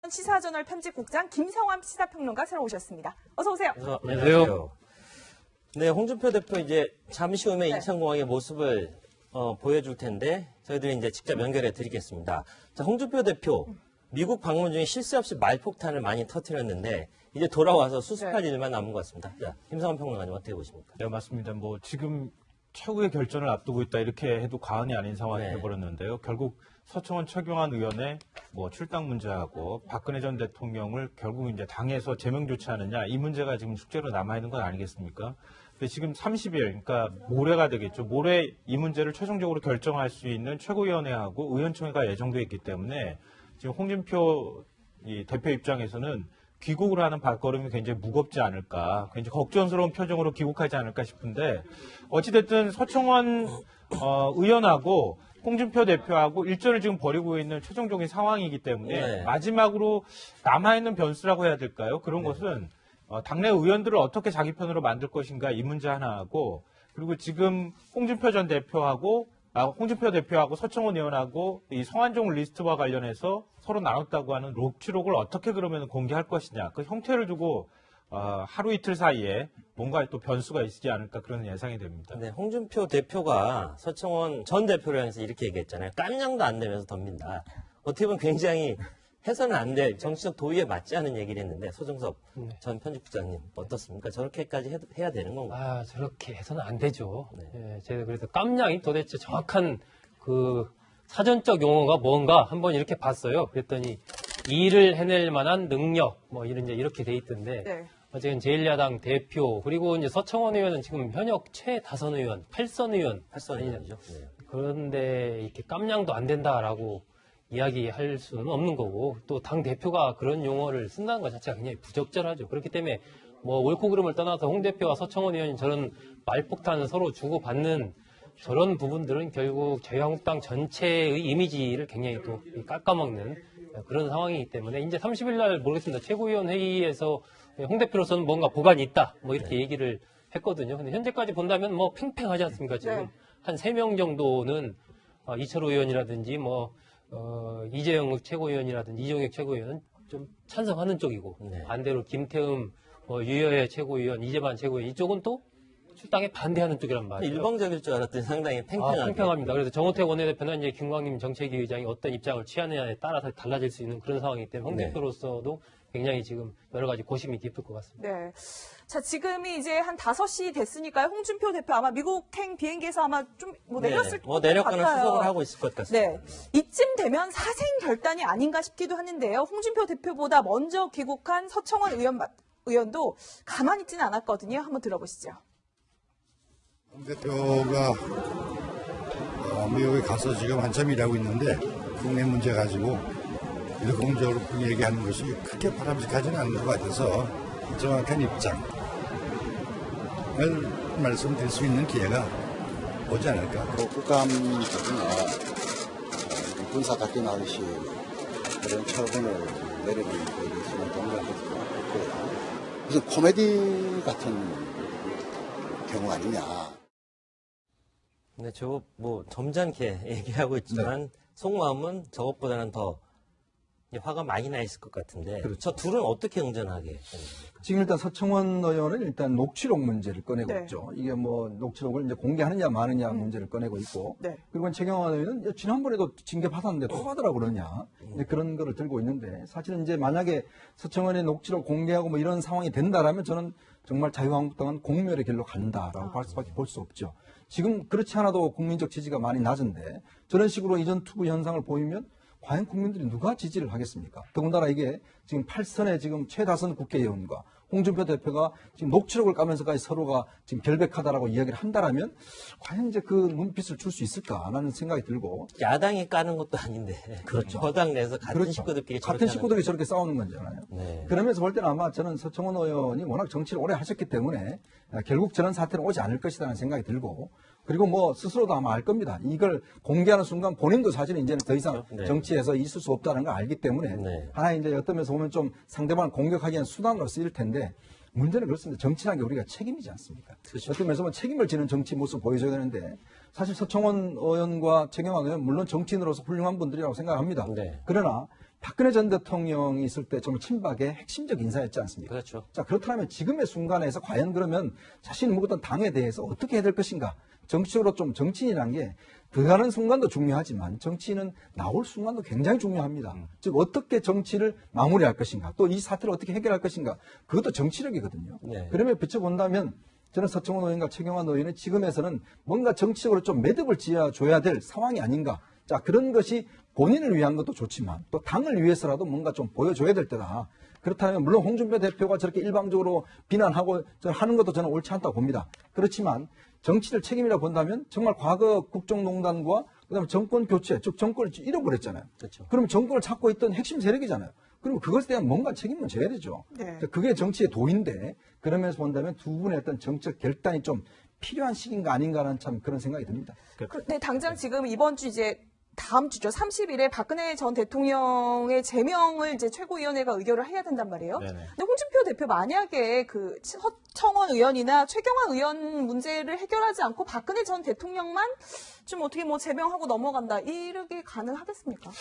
시사저널 편집국장 김성환 시사평론가 새로 오셨습니다. 어서 오세요. 안녕하세요. 네, 홍준표 대표 이제 잠시 후에 인천공항의 모습을 보여줄 텐데 저희들이 이제 직접 연결해 드리겠습니다. 자, 홍준표 대표 미국 방문 중에 실수 없이 말폭탄을 많이 터뜨렸는데 이제 돌아와서 수습할 일만 남은 것 같습니다. 자, 김성환 평론가님 어떻게 보십니까? 네, 맞습니다. 뭐 지금 최후의 결전을 앞두고 있다 이렇게 해도 과언이 아닌 상황이 네. 돼버렸는데요. 결국 서청원 최경환 의원의 뭐 출당 문제하고 박근혜 전 대통령을 결국 이제 당에서 제명 조치하느냐 이 문제가 지금 숙제로 남아 있는 건 아니겠습니까? 근데 지금 30일, 그러니까 모레가 되겠죠. 모레 이 문제를 최종적으로 결정할 수 있는 최고위원회하고 의원총회가 예정돼 있기 때문에 지금 홍준표 이 대표 입장에서는 귀국을 하는 발걸음이 굉장히 무겁지 않을까, 굉장히 걱정스러운 표정으로 귀국하지 않을까 싶은데 어찌됐든 서청원 의원하고 홍준표 대표하고 일전을 지금 벌이고 있는 최종적인 상황이기 때문에 네. 마지막으로 남아있는 변수라고 해야 될까요? 그런 것은 당내 의원들을 어떻게 자기 편으로 만들 것인가 이 문제 하나하고 그리고 지금 홍준표 대표하고 서청원 의원하고 이 성완종 리스트와 관련해서 서로 나눴다고 하는 녹취록을 어떻게 그러면 공개할 것이냐 그 형태를 두고 하루 이틀 사이에 뭔가 또 변수가 있지 않을까 그런 예상이 됩니다. 네, 홍준표 대표가 서청원 전 대표를 향해서 이렇게 얘기했잖아요. 깜냥도 안 되면서 덤빈다. 어떻게 보면 굉장히 해서는 안 될 정치적 도의에 맞지 않은 얘기를 했는데 소정섭 전 편집국장님 어떻습니까? 저렇게까지 해야 되는 건가요? 저렇게 해서는 안 되죠. 네. 예, 제가 그래서 깜냥이 도대체 정확한 그 사전적 용어가 뭔가 한번 이렇게 봤어요. 그랬더니 일을 해낼 만한 능력 뭐 이렇게 돼 있던데 어쨌든 제1야당 대표 그리고 이제 서청원 의원은 지금 현역 최다선 의원, 8선 의원, 8선 의원이죠. 네. 그런데 이렇게 깜냥도 안 된다라고 이야기할 수는 없는 거고 또 당 대표가 그런 용어를 쓴다는 것 자체가 굉장히 부적절하죠. 그렇기 때문에 뭐 옳고 그름을 떠나서 홍 대표와 서청원 의원이 저런 말폭탄을 서로 주고받는 저런 부분들은 결국 자유한국당 전체의 이미지를 굉장히 또 깎아먹는 그런 상황이기 때문에 이제 30일 날 모르겠습니다. 최고위원 회의에서 홍 대표로서는 뭔가 보관이 있다 뭐 이렇게 얘기를 했거든요. 근데 현재까지 본다면 뭐 팽팽하지 않습니까? 지금 한 3명 정도는 이철호 의원이라든지 뭐 이재영 최고위원이라든지 이종혁 최고위원은 좀 찬성하는 쪽이고 반대로 김태흠, 유여해 최고위원, 이재만 최고위원 이쪽은 또 출당에 반대하는 쪽이란 말이에요. 일방적일 줄 알았더니 상당히 팽팽하게. 팽팽합니다. 그래서 정호택 원내대표는 이제 김광림 정책위 의장이 어떤 입장을 취하느냐에 따라서 달라질 수 있는 그런 상황이기 때문에 홍 대표로서도 굉장히 지금 여러 가지 고심이 깊을 것 같습니다. 네. 자, 지금이 이제 한 5시 됐으니까요. 홍준표 대표 아마 미국행 비행기에서 아마 좀 내렸을 것 내렸거나 같아요. 수석을 하고 있을 것 같습니다. 네. 이쯤 되면 사생 결단이 아닌가 싶기도 하는데요. 홍준표 대표보다 먼저 귀국한 서청원 의원도 가만히 있지는 않았거든요. 한번 들어보시죠. 홍 대표가 미국에 가서 지금 한참 일하고 있는데 국내 문제 가지고 이렇게 공적으로 얘기하는 것이 크게 바람직하지는 않는 것 같아서 정확한 입장을 말씀드릴 수 있는 기회가 오지 않을까. 국감이나 군사작전 하듯이 그런 처분을 내리는 것에 대해서는 동의하고 있고요. 무슨 코미디 같은 경우 아니냐. 네, 저 뭐 점잖게 얘기하고 있지만 속마음은 저것보다는 더 화가 많이 나 있을 것 같은데 저 둘은 어떻게 응전하게? 지금 일단 서청원 의원은 일단 녹취록 문제를 꺼내고 있죠. 이게 뭐 녹취록을 이제 공개하느냐 마느냐 문제를 꺼내고 있고 그리고 최경환 의원은 지난번에도 징계 받았는데 또 하더라 그러냐 이제 그런 거를 들고 있는데 사실은 이제 만약에 서청원의 녹취록 공개하고 뭐 이런 상황이 된다라면 저는 정말 자유한국당은 공멸의 길로 간다라고 할 수밖에 볼 수 없죠. 지금 그렇지 않아도 국민적 지지가 많이 낮은데 저런 식으로 이전 투구 현상을 보이면 과연 국민들이 누가 지지를 하겠습니까? 더군다나 이게 지금 8선의 지금 최다선 국회의원과 홍준표 대표가 지금 녹취록을 까면서까지 서로가 지금 결백하다라고 이야기를 한다라면 과연 이제 그 눈빛을 줄 수 있을까라는 생각이 들고. 야당이 까는 것도 아닌데. 그렇죠. 여당 내에서 같은 식구들끼리 같은 식구들이 저렇게 싸우는 거잖아요. 그러면서 볼 때는 아마 저는 서청원 의원이 워낙 정치를 오래 하셨기 때문에 결국 저런 사태는 오지 않을 것이라는 생각이 들고 그리고 뭐 스스로도 아마 알 겁니다. 이걸 공개하는 순간 본인도 사실은 이제는 더 이상 정치에서 있을 수 없다는 걸 알기 때문에 하나 이제 어떤 면에서 보면 좀 상대방을 공격하기 위한 수단으로 쓰일 텐데 문제는 그렇습니다. 정치라는 게 우리가 책임이지 않습니까? 그렇죠. 어떤 면에서 보면 책임을 지는 정치 모습을 보여줘야 되는데 사실 서청원 의원과 최경환 의원 물론 정치인으로서 훌륭한 분들이라고 생각합니다. 그러나 박근혜 전 대통령이 있을 때 정말 친박의 핵심적 인사였지 않습니까? 그렇죠. 자, 그렇다면 지금의 순간에서 과연 그러면 자신이 묵었던 당에 대해서 어떻게 해야 될 것인가? 정치적으로 좀 정치인이라는 게 들어가는 순간도 중요하지만 정치인은 나올 순간도 굉장히 중요합니다. 즉 어떻게 정치를 마무리할 것인가, 또 이 사태를 어떻게 해결할 것인가, 그것도 정치력이거든요. 네. 그러면 비춰본다면 저는 서청원 의원과 최경환 의원은 지금에서는 뭔가 정치적으로 좀 매듭을 지어줘야 될 상황이 아닌가. 자, 그런 것이 본인을 위한 것도 좋지만 또 당을 위해서라도 뭔가 좀 보여줘야 될 때다. 그렇다면 물론 홍준표 대표가 저렇게 일방적으로 비난하고 하는 것도 저는 옳지 않다고 봅니다. 그렇지만 정치를 책임이라 본다면 정말 과거 국정농단과 그다음에 정권 교체, 즉 정권을 잃어버렸잖아요. 그렇죠. 그러면 정권을 찾고 있던 핵심 세력이잖아요. 그럼 그것에 대한 뭔가 책임은 져야 되죠. 네. 그게 정치의 도인데 그러면서 본다면 두 분의 어떤 정책 결단이 좀 필요한 시기인가 아닌가라는 참 그런 생각이 듭니다. 네, 당장 지금 이번 주 이제 다음 주죠. 30일에 박근혜 전 대통령의 제명을 이제 최고위원회가 의결을 해야 된단 말이에요. 네네. 근데 홍준표 대표 만약에 그 서청원 의원이나 최경환 의원 문제를 해결하지 않고 박근혜 전 대통령만 좀 어떻게 뭐 제명하고 넘어간다, 이렇게 가능하겠습니까?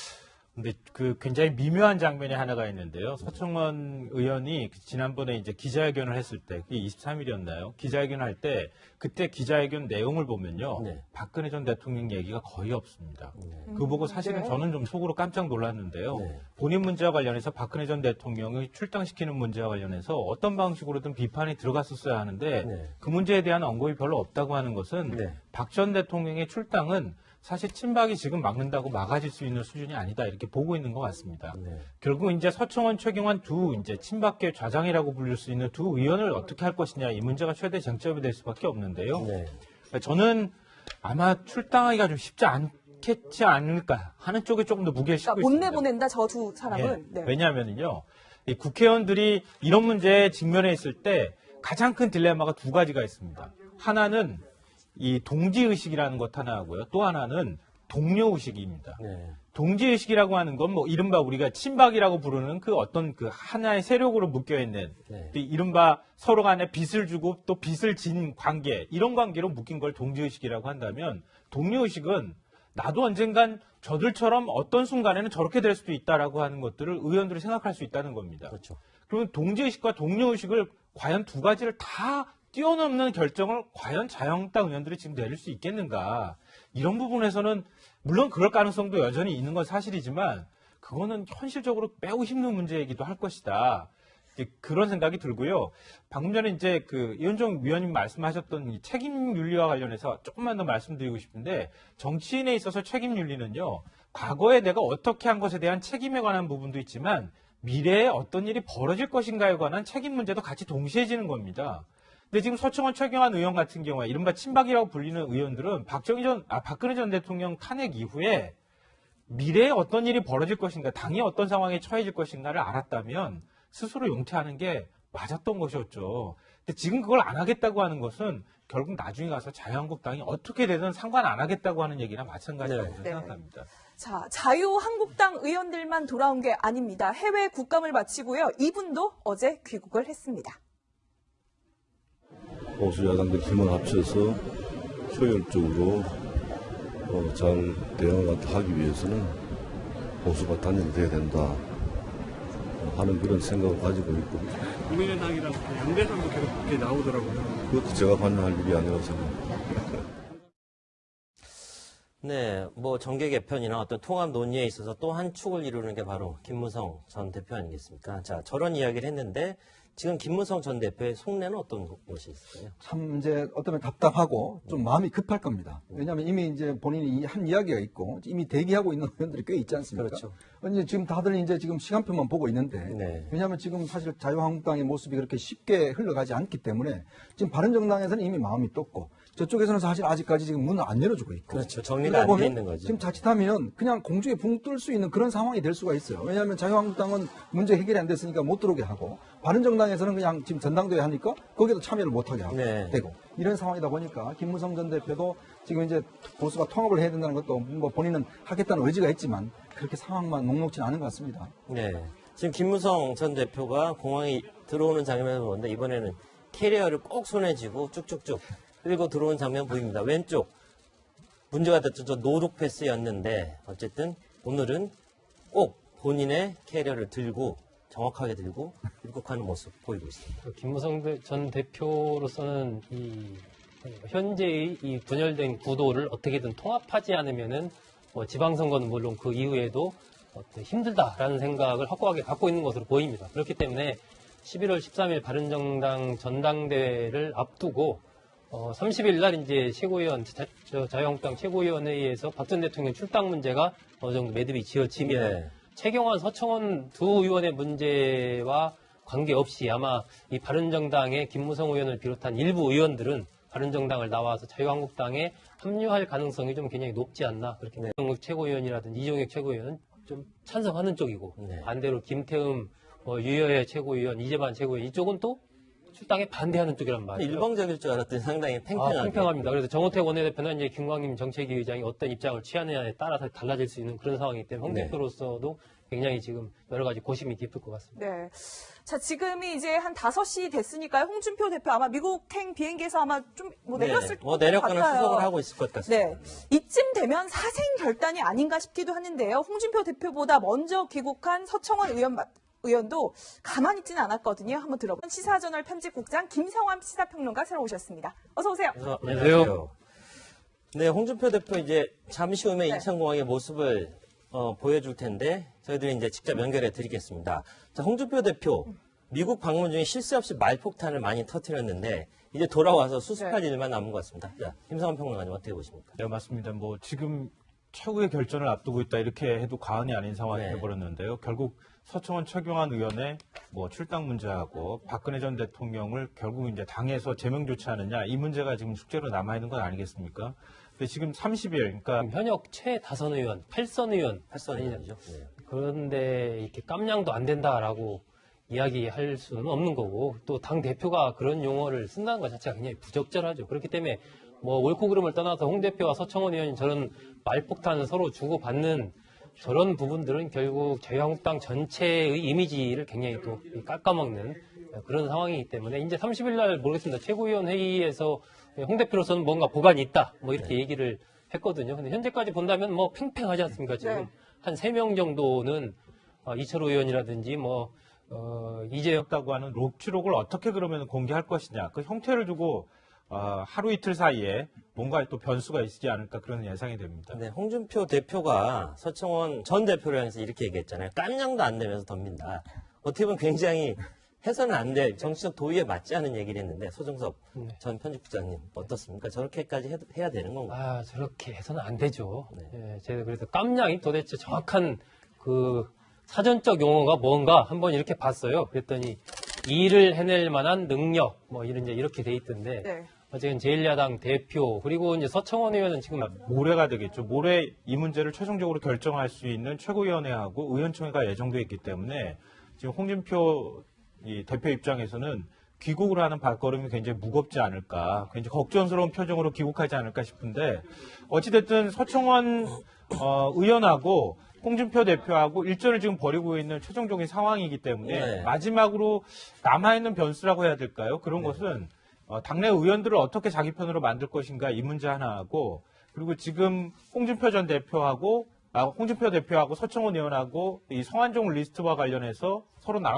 근데 그 굉장히 미묘한 장면이 하나가 있는데요. 서청원 의원이 지난번에 이제 기자회견을 했을 때, 그게 23일이었나요? 기자회견을 할 때, 그때 기자회견 내용을 보면요. 네. 박근혜 전 대통령 얘기가 거의 없습니다. 그거 보고 사실은 네. 저는 좀 속으로 깜짝 놀랐는데요. 네. 본인 문제와 관련해서 박근혜 전 대통령을 출당시키는 문제와 관련해서 어떤 방식으로든 비판이 들어갔었어야 하는데 네. 그 문제에 대한 언급이 별로 없다고 하는 것은 네. 박 전 대통령의 출당은 사실 친박이 지금 막는다고 막아질 수 있는 수준이 아니다, 이렇게 보고 있는 것 같습니다. 네. 결국 이제 서청원, 최경환 두 이제 친박계 좌장이라고 불릴 수 있는 두 의원을 어떻게 할 것이냐, 이 문제가 최대 쟁점이 될 수밖에 없는데요. 네. 저는 아마 출당하기가 좀 쉽지 않겠지 않을까 하는 쪽에 조금 더 무게를 싣고 그러니까 못 있습니다. 내보낸다, 저 두 사람은. 예. 네. 왜냐하면요, 이 국회의원들이 이런 문제에 직면해 있을 때 가장 큰 딜레마가 두 가지가 있습니다. 하나는 이 동지의식이라는 것 하나 하고요. 또 하나는 동료의식입니다. 네. 동지의식이라고 하는 건 뭐 이른바 우리가 친박이라고 부르는 그 어떤 그 하나의 세력으로 묶여있는 네. 또 이른바 서로 간에 빚을 주고 또 빚을 진 관계, 이런 관계로 묶인 걸 동지의식이라고 한다면, 동료의식은 나도 언젠간 저들처럼 어떤 순간에는 저렇게 될 수도 있다라고 하는 것들을 의원들이 생각할 수 있다는 겁니다. 그렇죠. 그러면 동지의식과 동료의식을 과연 두 가지를 다 뛰어넘는 결정을 과연 자유한국당 의원들이 지금 내릴 수 있겠는가. 이런 부분에서는 물론 그럴 가능성도 여전히 있는 건 사실이지만 그거는 현실적으로 매우 힘든 문제이기도 할 것이다. 이제 그런 생각이 들고요. 방금 전에 이제 그 이현정 위원님 말씀하셨던 이 책임 윤리와 관련해서 조금만 더 말씀드리고 싶은데, 정치인에 있어서 책임 윤리는요, 과거에 내가 어떻게 한 것에 대한 책임에 관한 부분도 있지만 미래에 어떤 일이 벌어질 것인가에 관한 책임 문제도 같이 동시에 지는 겁니다. 근데 지금 서청원, 최경환 의원 같은 경우에 이른바 친박이라고 불리는 의원들은 박근혜 전 대통령 탄핵 이후에 미래에 어떤 일이 벌어질 것인가, 당이 어떤 상황에 처해질 것인가를 알았다면 스스로 용퇴하는 게 맞았던 것이었죠. 근데 지금 그걸 안 하겠다고 하는 것은 결국 나중에 가서 자유한국당이 어떻게 되든 상관 안 하겠다고 하는 얘기나 마찬가지라고 네. 생각합니다. 자, 자유한국당 의원들만 돌아온 게 아닙니다. 해외 국감을 마치고요. 이분도 어제 귀국을 했습니다. 보수 야당들 힘을 합쳐서 효율적으로 잘 대응을 하기 위해서는 보수가 단일돼야 된다 하는 그런 생각을 가지고 있고, 국민의당이랑 양대상도 계속 그렇게 나오더라고요. 그것도 제가 관여할 일이 아니라고 생각합니다. 네, 뭐 정계 개편이나 어떤 통합 논의에 있어서 또 한 축을 이루는 게 바로 김무성 전 대표 아니겠습니까? 자, 저런 이야기를 했는데 지금 김무성 전 대표의 속내는 어떤 것이 있을까요? 참 이제 어쩌면 답답하고 좀 마음이 급할 겁니다. 왜냐하면 이미 이제 본인이 한 이야기가 있고 이미 대기하고 있는 의원들이 꽤 있지 않습니까? 그렇죠. 이제 지금 다들 이제 지금 시간표만 보고 있는데, 네. 왜냐하면 지금 사실 자유한국당의 모습이 그렇게 쉽게 흘러가지 않기 때문에 지금 바른정당에서는 이미 마음이 떴고 저쪽에서는 사실 아직까지 지금 문을 안 열어주고 있고. 그렇죠. 정리가 그러다 안 보면 돼 있는 거죠. 지금 자칫하면 그냥 공중에 붕 뜰 수 있는 그런 상황이 될 수가 있어요. 왜냐하면 자유한국당은 문제 해결이 안 됐으니까 못 들어오게 하고, 바른정당에서는 그냥 지금 전당대회 하니까 거기도 참여를 못하게 하고 네. 되고, 이런 상황이다 보니까 김무성 전 대표도 지금 이제 보수가 통합을 해야 된다는 것도 뭐 본인은 하겠다는 의지가 있지만 그렇게 상황만 녹록지는 않은 것 같습니다. 네. 지금 김무성 전 대표가 공항에 들어오는 장면을 보는데 이번에는 캐리어를 꼭 손에 쥐고 쭉쭉쭉 끌고 들어오는 장면 보입니다. 왼쪽 문제가 됐죠. 저 노룩 패스였는데 어쨌든 오늘은 꼭 본인의 캐리어를 들고 정확하게 들고 입국하는 모습 보이고 있습니다. 김무성 전 대표로서는 현재의 이 분열된 구도를 어떻게든 통합하지 않으면은 지방선거는 물론 그 이후에도 힘들다라는 생각을 확고하게 갖고 있는 것으로 보입니다. 그렇기 때문에 11월 13일 바른정당 전당대회를 앞두고 30일 날 이제 최고위원 자유한국당 최고위원회의에서 박 전 대통령 출당 문제가 어느 정도 매듭이 지어지면 최경환, 서청원 두 의원의 문제와 관계없이 아마 이 바른정당의 김무성 의원을 비롯한 일부 의원들은 바른정당을 나와서 자유한국당에 합류할 가능성이 좀 굉장히 높지 않나. 그렇게 이정욱 최고위원이라든지 이종혁 최고위원은 좀 찬성하는 쪽이고 반대로 김태흠, 유여해 최고위원, 이재만 최고위원 이쪽은 또 출당에 반대하는 쪽이란 말이에요. 일방적일 줄 알았더니 상당히 팽팽합니다. 그래서 정호택 원내대표는 이제 김광림 정책위 의장이 어떤 입장을 취하느냐에 따라서 달라질 수 있는 그런 상황이기 때문에 홍 대표로서도 굉장히 지금 여러 가지 고심이 깊을 것 같습니다. 네. 자, 지금이 이제 한 5시 됐으니까요. 홍준표 대표 아마 미국행 비행기에서 아마 좀 내렸을 것 내려가는 같아요. 수석을 하고 있을 것 같습니다. 네. 이쯤 되면 사생 결단이 아닌가 싶기도 하는데요. 홍준표 대표보다 먼저 귀국한 서청원 의원도 가만히 있지는 않았거든요. 한번 들어보면 시사저널 편집국장 김성환 시사평론가 새로 오셨습니다. 어서 오세요. 안녕하세요. 네, 홍준표 대표 이제 잠시 후에 인천공항의 모습을 보여줄 텐데 저희들이 이제 직접 연결해 드리겠습니다. 자, 홍준표 대표 미국 방문 중에 실수 없이 말폭탄을 많이 터뜨렸는데 이제 돌아와서 수습할 일만 남은 것 같습니다. 자, 김성환 평론가님 어떻게 보십니까? 네, 맞습니다. 지금 최후의 결전을 앞두고 있다 이렇게 해도 과언이 아닌 상황이 되어버렸는데요. 결국 서청원 최경환 의원의 출당 문제하고 박근혜 전 대통령을 결국 이제 당에서 제명 조치하느냐 이 문제가 지금 숙제로 남아 있는 건 아니겠습니까? 근데 지금 30일, 그러니까 현역 최다선 의원, 8선 의원이죠. 그런데 이렇게 깜냥도 안 된다라고 이야기할 수는 없는 거고 또 당 대표가 그런 용어를 쓴다는 것 자체가 굉장히 부적절하죠. 그렇기 때문에 옳고 그름을 떠나서 홍 대표와 서청원 의원이 저런 말폭탄을 서로 주고받는 저런 부분들은 결국 자유한국당 전체의 이미지를 굉장히 또 깎아먹는 그런 상황이기 때문에 이제 30일 날 모르겠습니다. 최고위원 회의에서 홍 대표로서는 뭔가 보관이 있다 이렇게 얘기를 했거든요. 근데 현재까지 본다면 팽팽하지 않습니까? 지금 한 3명 정도는 이철호 의원이라든지 이재였다고 하는 녹취록을 어떻게 그러면 공개할 것이냐 그 형태를 두고 하루 이틀 사이에 뭔가 또 변수가 있지 않을까 그런 예상이 됩니다. 네, 홍준표 대표가 서청원 전 대표를 향해서 이렇게 얘기했잖아요. 깜냥도 안 되면서 덤빈다. 어떻게 보면 굉장히 해서는 안 될 정치적 도의에 맞지 않은 얘기를 했는데 소정섭 전 편집국장님 어떻습니까? 저렇게까지 해야 되는 건가요? 저렇게 해서는 안 되죠. 제가 그래서 깜냥이 도대체 정확한 그 사전적 용어가 뭔가 한번 이렇게 봤어요. 그랬더니 일을 해낼 만한 능력 이렇게 돼 있던데 어쨌든 제1야당 대표 그리고 이제 서청원 의원은 지금 모레가 되겠죠. 모레 이 문제를 최종적으로 결정할 수 있는 최고위원회하고 의원총회가 예정돼 있기 때문에 지금 홍준표 이 대표 입장에서는 귀국을 하는 발걸음이 굉장히 무겁지 않을까, 굉장히 걱정스러운 표정으로 귀국하지 않을까 싶은데 어찌됐든 서청원 의원하고 홍준표 대표하고 일전을 지금 벌이고 있는 최종적인 상황이기 때문에 마지막으로 남아있는 변수라고 해야 될까요? 그런 것은 당내 의원들을 어떻게 자기 편으로 만들 것인가 이 문제 하나하고 그리고 지금 홍준표 대표하고 서청원 의원하고 이 성완종 리스트와 관련해서 서로 나눠